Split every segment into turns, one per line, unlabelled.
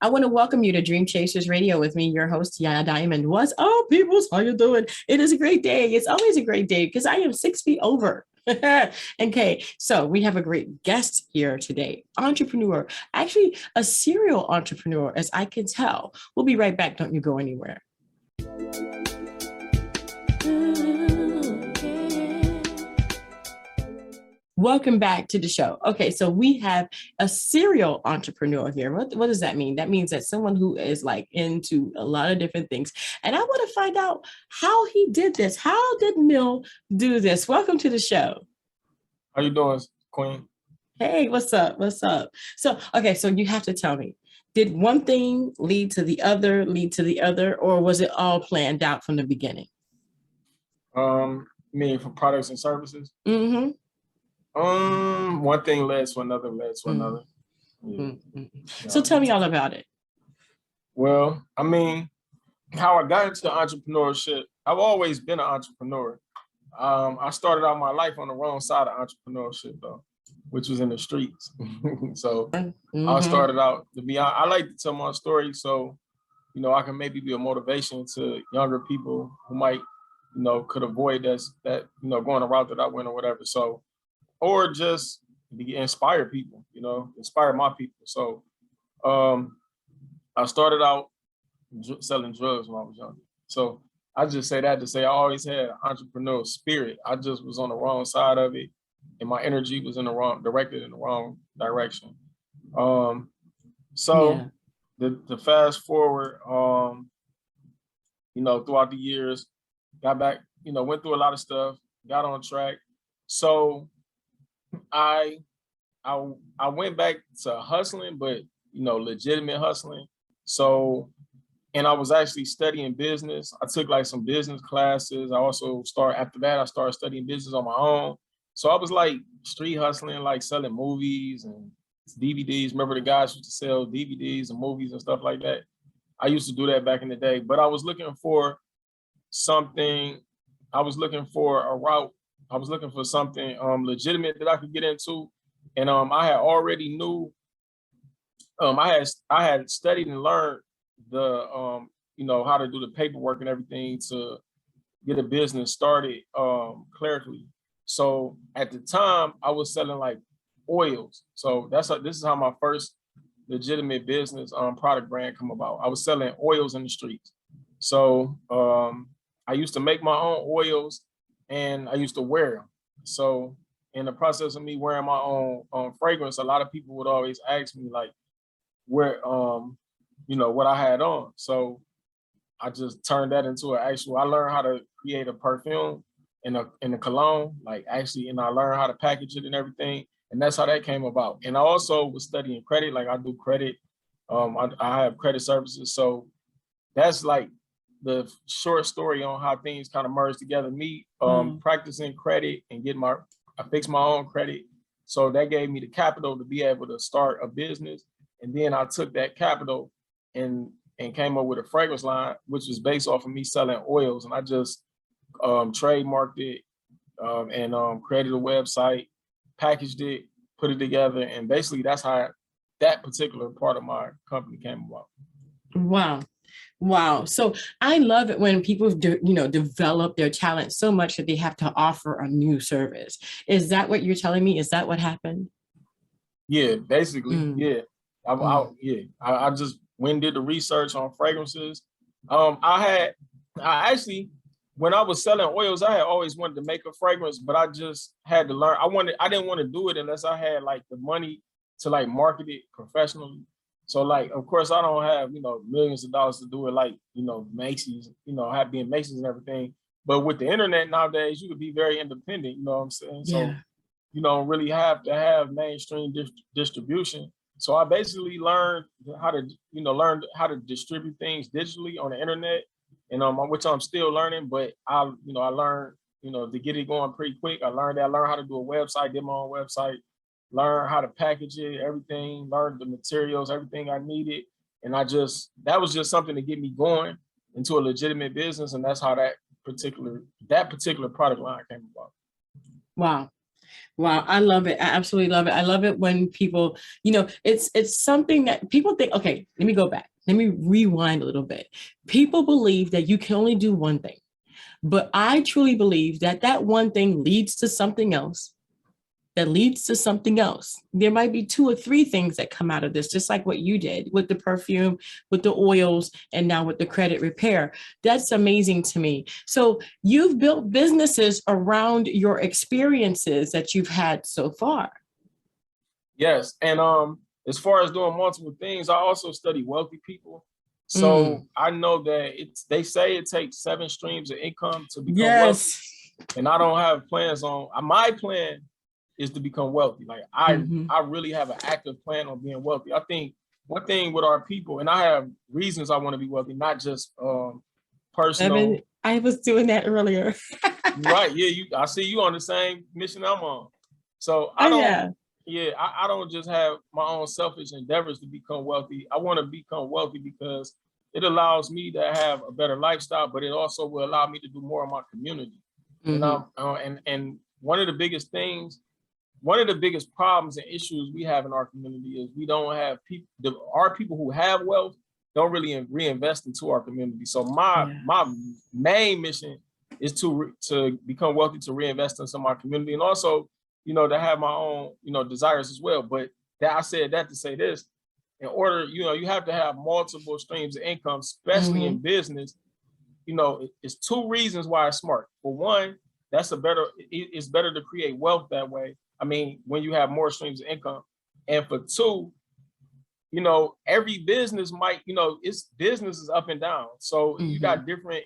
I want to welcome you to Dream Chasers Radio with me, your host, Yaya Diamond. What's up, peoples? How you doing? It is a great day. It's always a great day because I am 6 feet over. Okay, so we have a great guest here today, entrepreneur, actually a serial entrepreneur, as I can tell. We'll be right back. Don't you go anywhere. Welcome back to the show. Okay, so we have a serial entrepreneur here. What does that mean? That means that someone who is like into a lot of different things. And I want to find out how he did this. How did Mill do this? Welcome to the show.
How you doing, Queen?
Hey, what's up? What's up? So, okay, so you have to tell me, did one thing lead to the other, or was it all planned out from the beginning?
Meaning for products and services?
Mm-hmm.
One thing led to another, Yeah.
Mm-hmm. So tell me all about it.
Well, I mean, how I got into entrepreneurship, I've always been an entrepreneur. I started out my life on the wrong side of entrepreneurship though, which was in the streets. So I started out to be, I like to tell my story so, I can maybe be a motivation to younger people who might, could avoid that, going the route that I went or whatever. So, or just inspire people, inspire my people. So I started out selling drugs when I was younger. So I just say that to say I always had an entrepreneurial spirit. I just was on the wrong side of it, and my energy was directed in the wrong direction. The fast forward, throughout the years, got back, went through a lot of stuff, got on track. So I went back to hustling, but legitimate hustling. So, and I was actually studying business. I took like some business classes. I started studying business on my own. So I was like street hustling, like selling movies and DVDs. Remember the guys used to sell DVDs and movies and stuff like that? I used to do that back in the day, but I was looking for something. I was looking for a route. I was looking for something legitimate that I could get into. And I had already knew, I had studied and learned the, how to do the paperwork and everything to get a business started clerically. So at the time I was selling like oils. So this is how my first legitimate business product brand come about. I was selling oils in the streets. So I used to make my own oils and I used to wear them. So in the process of me wearing my own fragrance, a lot of people would always ask me like, where, what I had on. So I just turned that into I learned how to create a perfume in a cologne, like actually, and I learned how to package it and everything. And that's how that came about. And I also was studying credit, like I do credit. I have credit services. So that's like the short story on how things kind of merged together. Me practicing credit and I fixed my own credit. So that gave me the capital to be able to start a business. And then I took that capital and came up with a fragrance line, which was based off of me selling oils. And I just trademarked it and created a website, packaged it, put it together. And basically that's how that particular part of my company came about.
Wow. So I love it when people develop their talent so much that they have to offer a new service. Is that what you're telling me? Is that what happened?
Yeah, basically. Yeah. I just went and did the research on fragrances. I actually, when I was selling oils, I had always wanted to make a fragrance, but I just had to learn. I didn't want to do it unless I had like the money to like market it professionally. So like, of course, I don't have, millions of dollars to do it like, Macy's, being Macy's and everything. But with the internet nowadays, you could be very independent, you know what I'm saying?
Yeah.
So you don't really have to have mainstream distribution. So I basically learned how to distribute things digitally on the internet, and which I'm still learning. But I learned, to get it going pretty quick. I learned how to do a website, did my own website, learn how to package it, everything, learn the materials, everything I needed, and that was just something to get me going into a legitimate business, and that's how that particular product line came about.
Wow. Wow, I love it. I absolutely love it. I love it when people, it's something that people think, okay, let me go back. Let me rewind a little bit. People believe that you can only do one thing, but I truly believe that that one thing leads to something else that leads to something else. There might be two or three things that come out of this, just like what you did with the perfume, with the oils, and now with the credit repair. That's amazing to me. So you've built businesses around your experiences that you've had so far.
Yes, and as far as doing multiple things, I also study wealthy people.
Mm.
So I know that they say it takes 7 streams of income to become wealthy,
Yes.
and I don't have plans on. My plan is to become wealthy. Like I
Mhm.
I really have an active plan on being wealthy. I think one thing with our people, and I have reasons I want to be wealthy, not just personal.
I was doing that earlier.
Right? Yeah, I see you on the same mission I'm on. So
Oh
I don't.
yeah.
Yeah, I don't just have my own selfish endeavors to become wealthy. I want to become wealthy because it allows me to have a better lifestyle, but it also will allow me to do more in my community. And
Hmm.
and one of the biggest things, one of the biggest problems and issues we have in our community is we don't have people. Our people who have wealth don't really reinvest into our community. So
Yeah.
my main mission is to become wealthy, to reinvest into my community, and also to have my own desires as well. But that I said that to say this: in order, you have to have multiple streams of income, especially in
Hmm.
business. It's two reasons why it's smart. For one, it's better to create wealth that way. I mean, when you have more streams of income. And for two, every business might, it's business is up and down. So you
Hmm.
got different,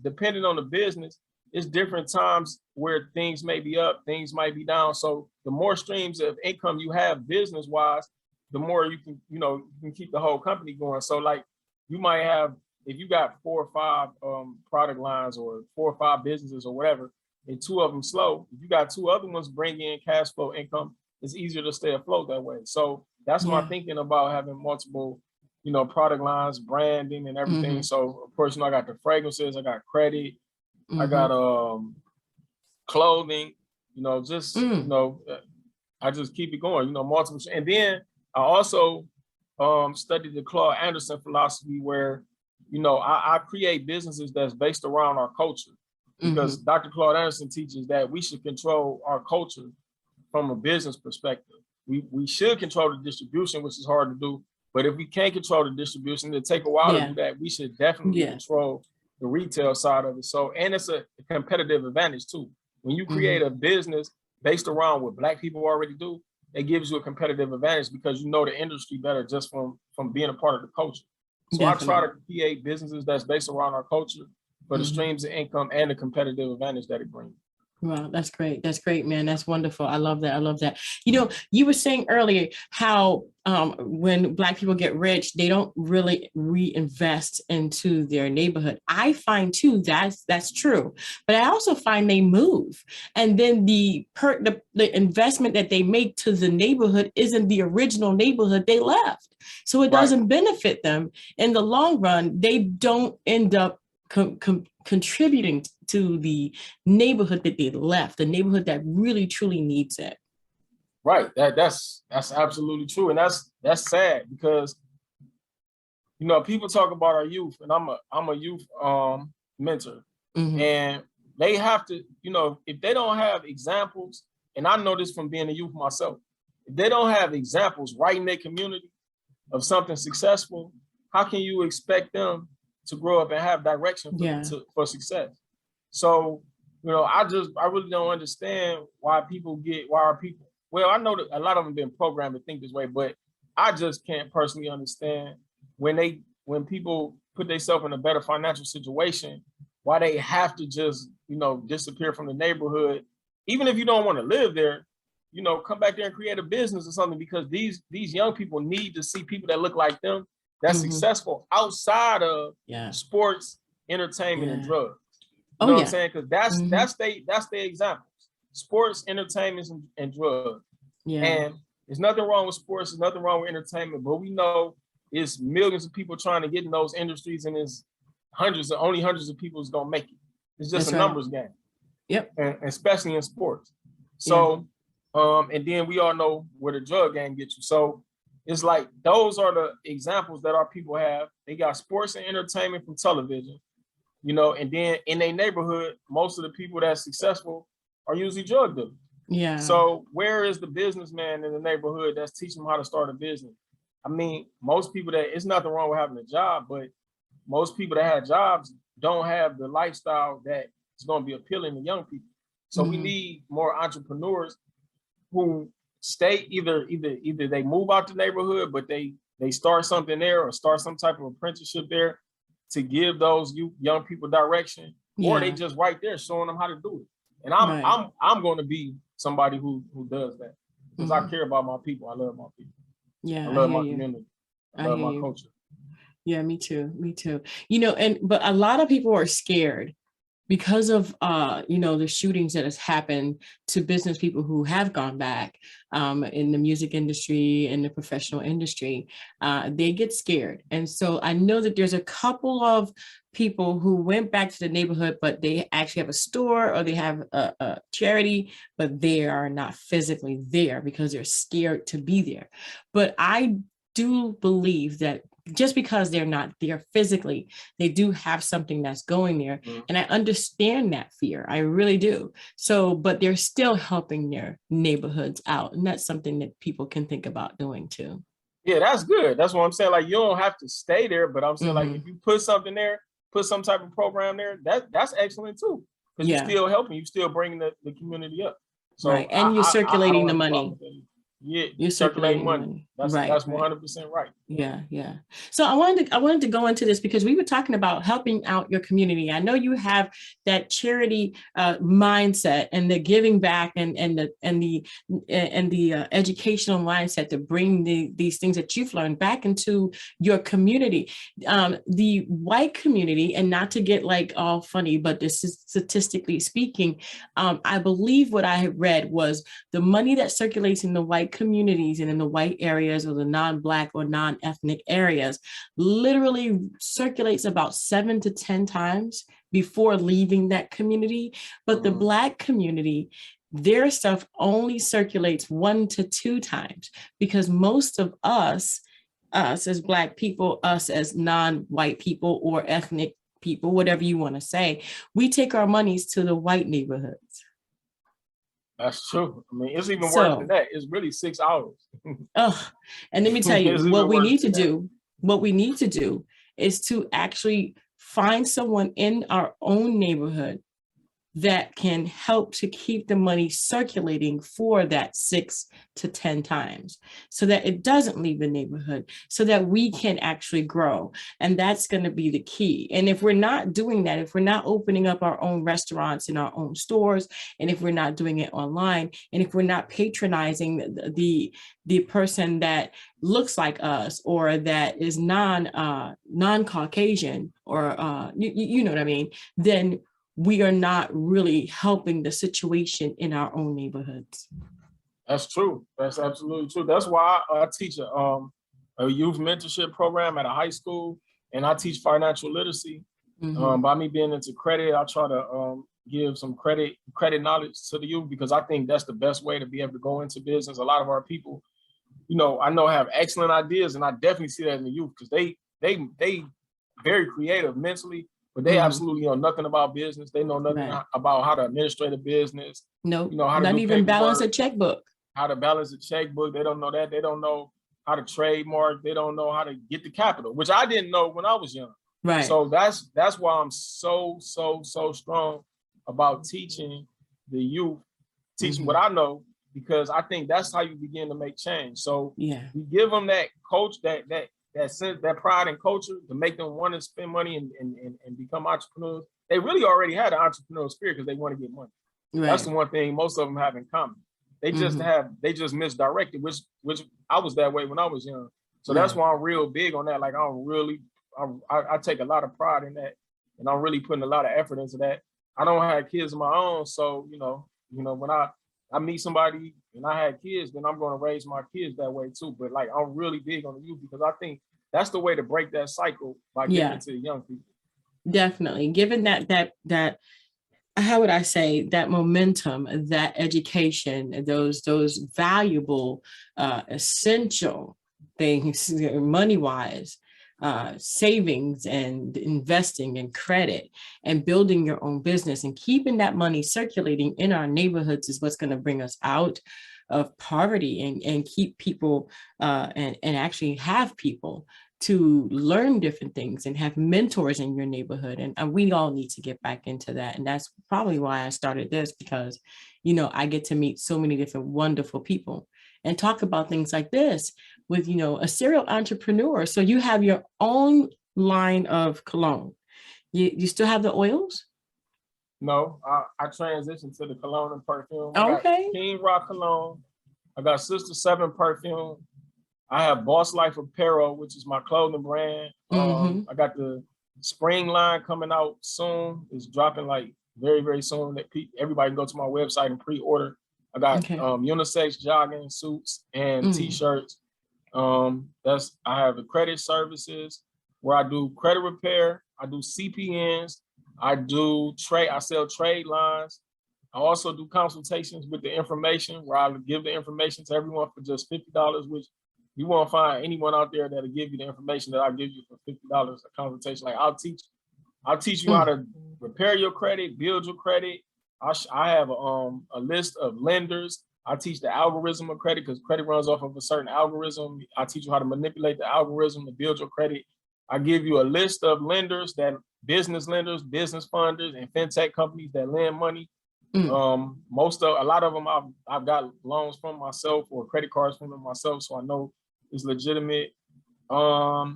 depending on the business, it's different times where things may be up, things might be down. So the more streams of income you have business wise, the more you can keep the whole company going. So like you might have, if you got 4 or 5 product lines or 4 or 5 businesses or whatever, and 2 of them slow, if you got 2 other ones bring in cash flow income, it's easier to stay afloat that way. So that's my
Yeah.
thinking about having multiple, product lines, branding and everything.
Hmm.
So of course, I got the fragrances, I got credit, I got
Hmm.
clothing, just
Mm.
I just keep it going, multiple. And then I also studied the Claude Anderson philosophy where, I create businesses that's based around our culture because
Hmm.
Dr. Claude Anderson teaches that we should control our culture from a business perspective. We should control the distribution, which is hard to do. But if we can't control the distribution, it'll take a while to
Yeah.
do that. We should definitely
Yeah.
control the retail side of it. So, and it's a competitive advantage too. When you create
Hmm.
a business based around what Black people already do, it gives you a competitive advantage because you know the industry better just from being a part of the culture. So I try to
Definitely.
create businesses that's based around our culture for the
Hmm.
streams of income and the competitive advantage that it brings.
Wow, that's great. That's great, man. That's wonderful. I love that. I love that. You were saying earlier how when Black people get rich, they don't really reinvest into their neighborhood. I find too that's true, but I also find they move, and then the investment that they make to the neighborhood isn't the original neighborhood they left, so it
Right.
doesn't benefit them in the long run. They don't end up contributing to the neighborhood that they left, the neighborhood that really truly needs it.
Right. That's absolutely true. And that's sad because people talk about our youth, and I'm a youth mentor.
Hmm.
And they have to, if they don't have examples, and I know this from being a youth myself, if they don't have examples right in their community of something successful, how can you expect them to grow up and have direction
Yeah.
for success? So, I really don't understand why our people, well, I know that a lot of them been programmed to think this way, but I just can't personally understand when people put themselves in a better financial situation, why they have to just, disappear from the neighborhood. Even if you don't want to live there, come back there and create a business or something because these young people need to see people that look like them that's
Hmm.
successful outside of
Yeah.
sports, entertainment, and
Yeah.
drugs. You
Oh
know what I'm
yeah.
saying? Because that's
Hmm.
that's the examples. Sports, entertainment, and drugs.
Yeah.
And there's nothing wrong with sports, there's nothing wrong with entertainment, but we know it's millions of people trying to get in those industries, and it's only hundreds of people is gonna make it. It's just a
That's right.
numbers game,
Yep.
and especially in sports.
Yeah.
So And then we all know where the drug game gets you. So it's like those are the examples that our people have. They got sports and entertainment from television, and then in their neighborhood, most of the people that's successful are usually drug dealers.
Yeah.
So where is the businessman in the neighborhood that's teaching them how to start a business? I mean, most people it's nothing wrong with having a job, but most people that have jobs don't have the lifestyle that is going to be appealing to young people. So we need more entrepreneurs who stay either they move out the neighborhood, but they start something there or start some type of apprenticeship there to give those young people direction, or they just right there showing them how to do it. And I'm going to be somebody who does that because I care about my people. I love my people.
Yeah,
I love my community. I love my culture.
Yeah, me too. Me too. But a lot of people are scared because of the shootings that has happened to business people who have gone back in the music industry and the professional industry. They get scared. And so I know that there's a couple of people who went back to the neighborhood, but they actually have a store or they have a charity, but they are not physically there because they're scared to be there. But I do believe that just because they're not there physically, they do have something that's going there. And I understand that fear. I really do. So, but they're still helping their neighborhoods out. And that's something that people can think about doing too.
Yeah, that's good. That's what I'm saying. Like, you don't have to stay there, but I'm saying like, if you put something there, put some type of program there, that's excellent too. Because you're still helping, you're still bringing the community up. So
right. And you're circulating the money.
Yeah,
you're circulating money.
That's 100% right.
Yeah. So I wanted to go into this because we were talking about helping out your community. I know you have that charity mindset and the giving back and the educational mindset to bring these things that you've learned back into your community. The white community, and not to get like all funny, but this is statistically speaking, I believe what I had read was the money that circulates in the white communities and in the white areas or the non-Black or non-ethnic areas literally circulates about 7 to 10 times before leaving that community. But the Black community, their stuff only circulates 1 to 2 times because most of us as Black people, us as non-white people or ethnic people, whatever you want to say, we take our monies to the white neighborhoods.
That's true. I mean, it's even worse than that. It's really 6 hours.
And let me tell you, what we need to do is to actually find someone in our own neighborhood that can help to keep the money circulating for that 6 to 10 times so that it doesn't leave the neighborhood, so that we can actually grow. And that's going to be the key. And if we're not doing that, if we're not opening up our own restaurants in our own stores, and if we're not doing it online, and if we're not patronizing the person that looks like us or that is non-Caucasian or you know what I mean, then we are not really helping the situation in our own neighborhoods.
That's true. That's absolutely true. That's why I teach a youth mentorship program at a high school, and I teach financial literacy. By me being into credit, I try to give some credit knowledge to the youth because I think that's the best way to be able to go into business. A lot of our people, I know have excellent ideas, and I definitely see that in the youth because they very creative mentally. But they absolutely know nothing about business. They know nothing about how to administrate a business.
Nope.
How to
not even balance a checkbook.
How to balance a checkbook. They don't know that. They don't know how to trademark. They don't know how to get the capital, which I didn't know when I was young.
Right.
So that's why I'm so strong about teaching the youth, teaching what I know, because I think that's how you begin to make change. So you give them that coach, that sense, that pride and culture to make them want to spend money and become entrepreneurs. They really already had an entrepreneurial spirit because they want to get money. Right. That's the one thing most of them have in common. They just misdirected, which I was that way when I was young. So that's why I'm real big on that. Like I take a lot of pride in that, and I'm really putting a lot of effort into that. I don't have kids of my own, so when I meet somebody and I had kids, then I'm going to raise my kids that way too. But like, I'm really big on the youth because I think that's the way to break that cycle by giving it to the young people.
Definitely. Given that how would I say, that momentum, that education, those valuable, essential things, money wise, savings and investing and credit and building your own business and keeping that money circulating in our neighborhoods is what's going to bring us out of poverty and keep people, and actually have people to learn different things and have mentors in your neighborhood. And we all need to get back into that. And that's probably why I started this, because, I get to meet so many different wonderful people and talk about things like this with, a serial entrepreneur. So you have your own line of cologne. You still have the oils?
No, I transitioned to the cologne and perfume. I got
Okay.
King Rock cologne. I got Sister Seven perfume. I have Boss Life Apparel, which is my clothing brand.
Mm-hmm.
I got the spring line coming out soon. It's dropping like very, very soon. That everybody can go to my website and pre-order. I got
Okay.
unisex jogging suits and
Mm.
t-shirts. I have the credit services where I do credit repair. I do CPNs. I sell trade lines. I also do consultations with the information where I give the information to everyone for just $50, which you won't find anyone out there that'll give you the information that I'll give you for $50 a consultation. Like I'll teach you how
Mm.
to repair your credit, build your credit. I have a list of lenders. I teach the algorithm of credit because credit runs off of a certain algorithm. I teach you how to manipulate the algorithm to build your credit. I give you a list of lenders, that business lenders, business funders, and fintech companies that lend money.
Mm.
A lot of them I've got loans from myself or credit cards from them myself, so I know it's legitimate. I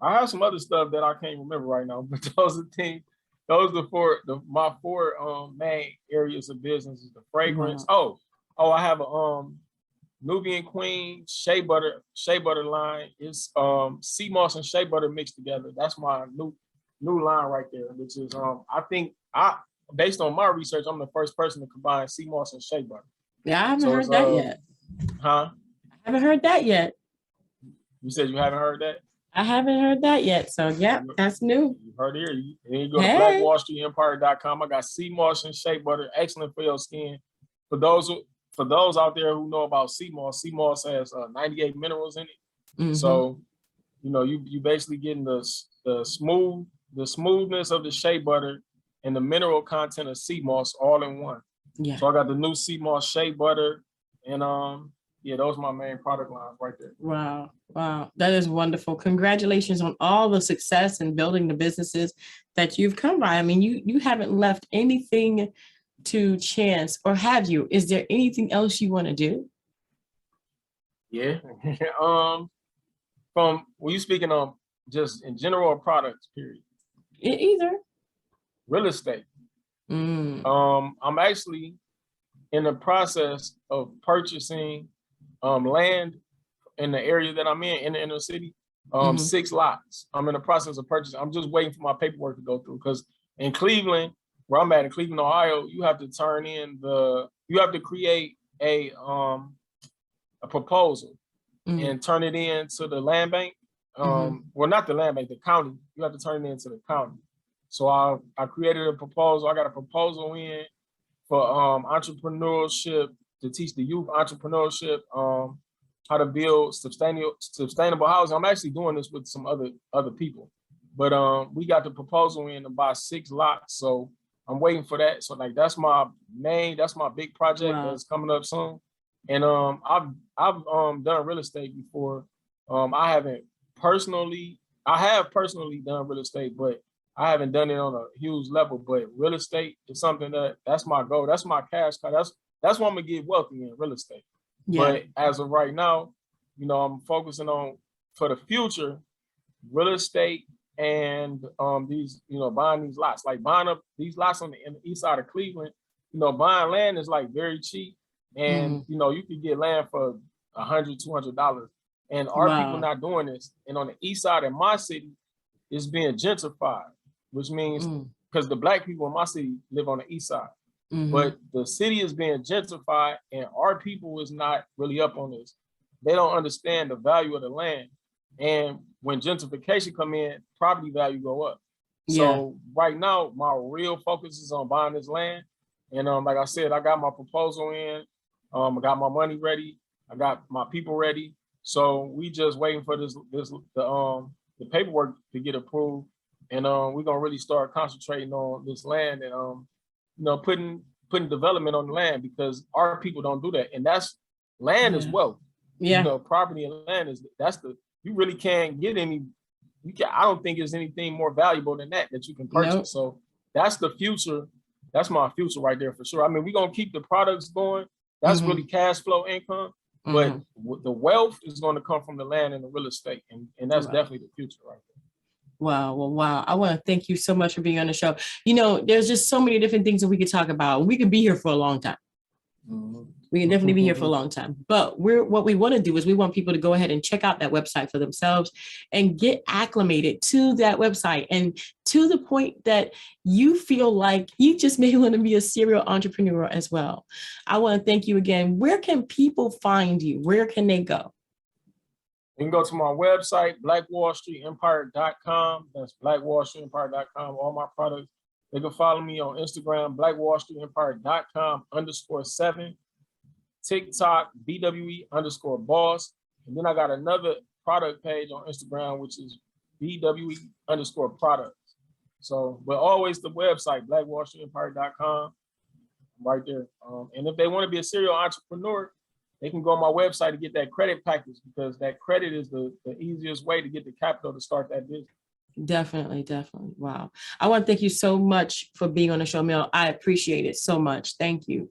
have some other stuff that I can't remember right now, but those are things. Those are my four main areas of business is the fragrance.
Wow.
I have a Nubian Queen shea butter line. It's sea moss and shea butter mixed together. That's my new line right there, which is I think based on my research, I'm the first person to combine sea moss and shea butter.
Yeah, I haven't
So it's
heard that yet.
huh?
I haven't heard that yet.
You said you haven't heard that?
I haven't heard that yet. So yeah, that's new.
You heard it here. You go to
Hey.
blackwallstreetempire.com. I got sea moss and shea butter, excellent for your skin. For those out there who know about sea moss has 98 minerals in it.
Mm-hmm.
So, you basically getting the smoothness of the shea butter and the mineral content of sea moss all in one.
Yeah.
So I got the new sea moss shea butter, and those are my main product lines right there.
Wow. Wow. That is wonderful. Congratulations on all the success in building the businesses that you've come by. I mean, you haven't left anything to chance, or have you? Is there anything else you want to do?
Yeah. Were you speaking on just in general products, period?
Either.
Real estate. I'm actually in the process of purchasing land in the area that I'm in the inner city. 6 lots. I'm in the process of purchasing. I'm just waiting for my paperwork to go through, because in Cleveland, where I'm at in Cleveland, Ohio, you have to create a proposal and turn it in to the land bank. Well, not the land bank, the county. You have to turn it into the county. So I created a proposal. I got a proposal in for entrepreneurship, to teach the youth entrepreneurship, how to build sustainable housing. I'm actually doing this with some other people, but we got the proposal in to buy 6 lots. So I'm waiting for that. So like that's my big project that's coming up soon. And I've done real estate before. I have personally done real estate, but I haven't done it on a huge level. But real estate is something that's my goal. That's my cash cow. That's what I'm gonna get wealthy in, real estate. Yeah. But as of right now, I'm focusing on, for the future, real estate and these, buying these lots, like buying up these lots in the east side of Cleveland. Buying land is like very cheap, and you can get land for $100, $200, and our people not doing this. And on the east side of my city, it's being gentrified, which means because the Black people in my city live on the east side. But the city is being gentrified, and our people is not really up on this. They don't understand the value of the land. And when gentrification come in, property value go up.
Yeah.
So right now, my real focus is on buying this land. And like I said, I got my proposal in. I got my money ready. I got my people ready. So we just waiting for the paperwork to get approved. And we're gonna really start concentrating on this land and putting development on the land, because our people don't do that. And that's land as well.
Yeah.
Property and land you really can't get any. I don't think there's anything more valuable than that you can purchase. Nope. So that's the future. That's my future right there for sure. I mean, we're gonna keep the products going. That's really cash flow income. But the wealth is going to come from the land and the real estate. And that's definitely the future right there.
Wow. Well, wow. I want to thank you so much for being on the show. There's just so many different things that we could talk about. We could be here for a long time. We can definitely be here for a long time. But what we want to do is we want people to go ahead and check out that website for themselves and get acclimated to that website, and to the point that you feel like you just may want to be a serial entrepreneur as well. I want to thank you again. Where can people find you? Where can they go?
You can go to my website, blackwallstreetempire.com. That's blackwallstreetempire.com. All my products. They can follow me on Instagram, blackwallstreetempire.com_7. TikTok, BWE_boss. And then I got another product page on Instagram, which is BWE_products. So, but always the website, blackwallstreetempire.com, right there. And if they want to be a serial entrepreneur, they can go on my website to get that credit package, because that credit is the easiest way to get the capital to start that business.
Definitely. Wow. I want to thank you so much for being on the show, Mel. I appreciate it so much. Thank you.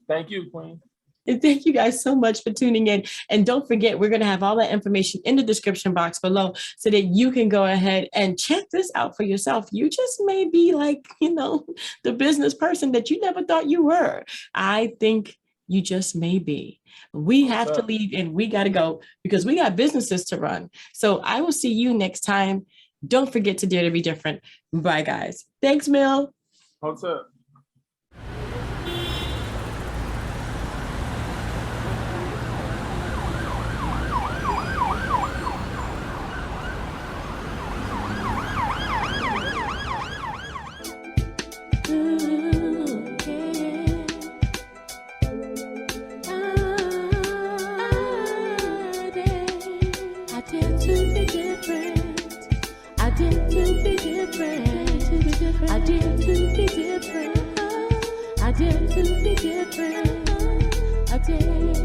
Thank you, Queen.
And thank you guys so much for tuning in. And don't forget, we're going to have all that information in the description box below so that you can go ahead and check this out for yourself. You just may be like, the business person that you never thought you were. I think you just may be. We have to leave and we got to go because we got businesses to run. So I will see you next time. Don't forget to dare to be different. Bye, guys. Thanks, Mel.
What's up?
I dare to be different. I dare.